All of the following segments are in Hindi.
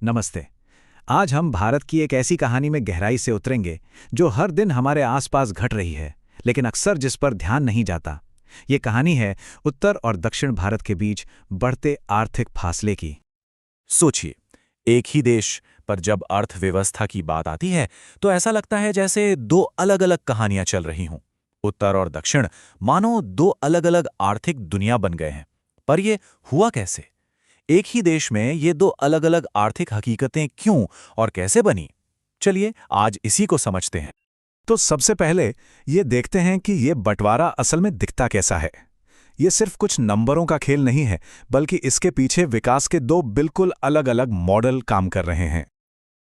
नमस्ते। आज हम भारत की एक ऐसी कहानी में गहराई से उतरेंगे जो हर दिन हमारे आसपास घट रही है, लेकिन अक्सर जिस पर ध्यान नहीं जाता। ये कहानी है उत्तर और दक्षिण भारत के बीच बढ़ते आर्थिक फासले की। सोचिए, एक ही देश पर जब अर्थव्यवस्था की बात आती है तो ऐसा लगता है जैसे दो अलग-अलग कहानियां चल रही हों। उत्तर और दक्षिण मानो दो अलग-अलग आर्थिक दुनिया बन गए हैं। पर ये हुआ कैसे? एक ही देश में ये दो अलग-अलग आर्थिक हकीकतें क्यों और कैसे बनी? चलिए आज इसी को समझते हैं। तो सबसे पहले ये देखते हैं कि ये बंटवारा असल में दिखता कैसा है। ये सिर्फ कुछ नंबरों का खेल नहीं है, बल्कि इसके पीछे विकास के दो बिल्कुल अलग-अलग मॉडल काम कर रहे हैं।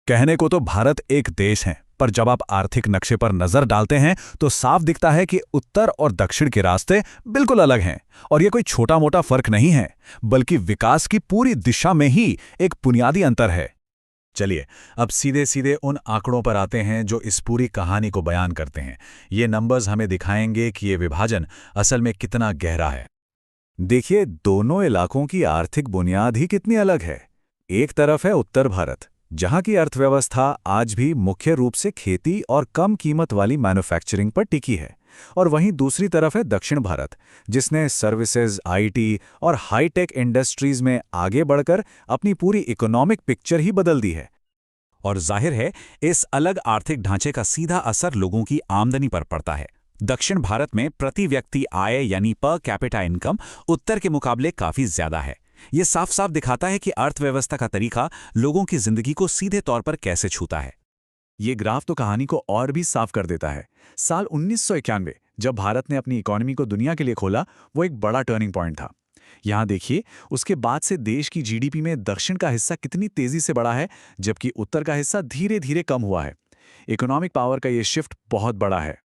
कहने को तो भारत एक देश है, पर जब आप आर्थिक नक्शे पर नजर डालते हैं तो साफ दिखता है कि उत्तर और दक्षिण के रास्ते बिल्कुल अलग हैं। और ये कोई छोटा मोटा फर्क नहीं है, बल्कि विकास की पूरी दिशा में ही एक बुनियादी अंतर है। चलिए अब सीधे सीधे उन आंकड़ों पर आते हैं जो इस पूरी कहानी को बयान करते हैं। ये नंबर्स हमें दिखाएंगे कि ये विभाजन असल में कितना गहरा है। देखिए, दोनों इलाकों की आर्थिक बुनियाद ही कितनी अलग है। एक तरफ है उत्तर भारत, जहां की अर्थव्यवस्था आज भी मुख्य रूप से खेती और कम कीमत वाली मैन्युफैक्चरिंग पर टिकी है। और वहीं दूसरी तरफ है दक्षिण भारत, जिसने सर्विसेज, आईटी और हाईटेक इंडस्ट्रीज में आगे बढ़कर अपनी इकोनॉमिक इकोनॉमिक पिक्चर ही बदल दी है। और जाहिर है, इस अलग आर्थिक ढांचे का सीधा असर लोगों की आमदनी पर पड़ता है। दक्षिण भारत में प्रति व्यक्ति आय यानी पर कैपिटा इनकम उत्तर के मुकाबले काफी ज्यादा है। ये साफ साफ दिखाता है कि अर्थव्यवस्था का तरीका लोगों की जिंदगी को सीधे तौर पर कैसे छूता है। ये ग्राफ तो कहानी को और भी साफ कर देता है। साल 1991 जब भारत ने अपनी इकोनॉमी को दुनिया के लिए खोला, वो एक बड़ा टर्निंग पॉइंट था। यहाँ देखिए, उसके बाद से देश की जीडीपी में दक्षिण का हिस्सा कितनी तेजी से बढ़ा है, जबकि उत्तर का हिस्सा धीरे धीरे कम हुआ है। इकोनॉमिक पावर का ये शिफ्ट बहुत बड़ा है।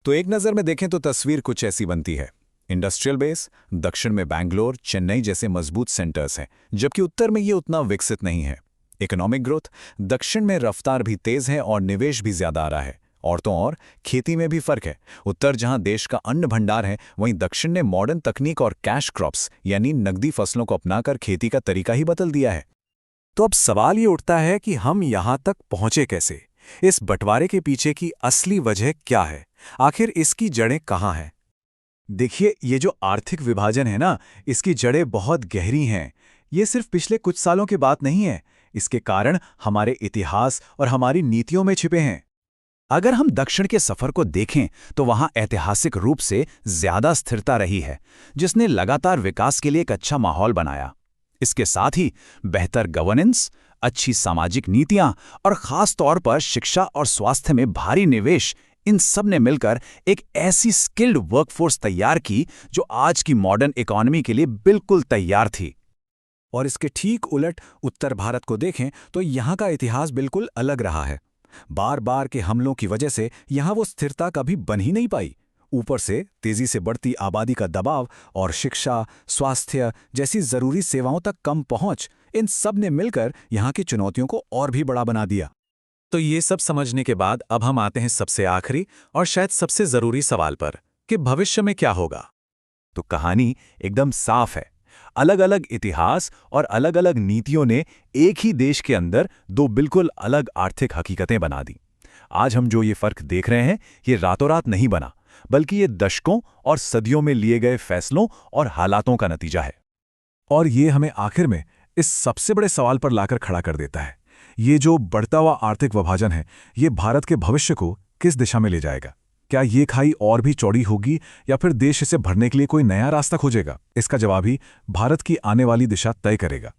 तो एक नज़र में देखें तो तस्वीर कुछ ऐसी बनती है। इंडस्ट्रियल बेस दक्षिण में बैंगलोर, चेन्नई जैसे मजबूत सेंटर्स हैं, जबकि उत्तर में ये उतना विकसित नहीं है। इकोनॉमिक ग्रोथ दक्षिण में रफ्तार भी तेज है और निवेश भी ज्यादा आ रहा है। और तो और खेती में भी फर्क है। उत्तर जहां देश का अन्न भंडार है, वहीं दक्षिण ने मॉडर्न तकनीक और कैश क्रॉप्स यानी नकदी फसलों को अपनाकर खेती का तरीका ही बदल दिया है। तो अब सवाल ये उठता है कि हम यहां तक पहुंचे कैसे? इस बंटवारे के पीछे की असली वजह क्या है? आखिर इसकी जड़ें कहाँ हैं? देखिए, ये जो आर्थिक विभाजन है ना, इसकी जड़ें बहुत गहरी हैं। ये सिर्फ पिछले कुछ सालों की बात नहीं है। इसके कारण हमारे इतिहास और हमारी नीतियों में छिपे हैं। अगर हम दक्षिण के सफर को देखें तो वहां ऐतिहासिक रूप से ज्यादा स्थिरता रही है, जिसने लगातार विकास के लिए एक अच्छा माहौल बनाया। इसके साथ ही बेहतर गवर्नेंस, अच्छी सामाजिक नीतियां और खास तौर पर शिक्षा और स्वास्थ्य में भारी निवेश, इन सब ने मिलकर एक ऐसी स्किल्ड वर्कफोर्स तैयार की जो आज की मॉडर्न इकोनॉमी के लिए बिल्कुल तैयार थी। और इसके ठीक उलट उत्तर भारत को देखें तो यहाँ का इतिहास बिल्कुल अलग रहा है। बार बार के हमलों की वजह से यहाँ वो स्थिरता कभी बन ही नहीं पाई। ऊपर से तेजी से बढ़ती आबादी का दबाव और शिक्षा, स्वास्थ्य जैसी जरूरी सेवाओं तक कम पहुंच, इन सब ने मिलकर यहाँ की चुनौतियों को और भी बड़ा बना दिया। तो ये सब समझने के बाद अब हम आते हैं सबसे आखिरी और शायद सबसे जरूरी सवाल पर कि भविष्य में क्या होगा। तो कहानी एकदम साफ है। अलग अलग इतिहास और अलग अलग नीतियों ने एक ही देश के अंदर दो बिल्कुल अलग आर्थिक हकीकतें बना दी। आज हम जो ये फर्क देख रहे हैं, ये रातों रात नहीं बना, बल्कि ये दशकों और सदियों में लिए गए फैसलों और हालातों का नतीजा है। और ये हमें आखिर में इस सबसे बड़े सवाल पर लाकर खड़ा कर देता है। ये जो बढ़ता हुआ आर्थिक विभाजन है, ये भारत के भविष्य को किस दिशा में ले जाएगा? क्या ये खाई और भी चौड़ी होगी या फिर देश इसे भरने के लिए कोई नया रास्ता खोजेगा? इसका जवाब ही भारत की आने वाली दिशा तय करेगा।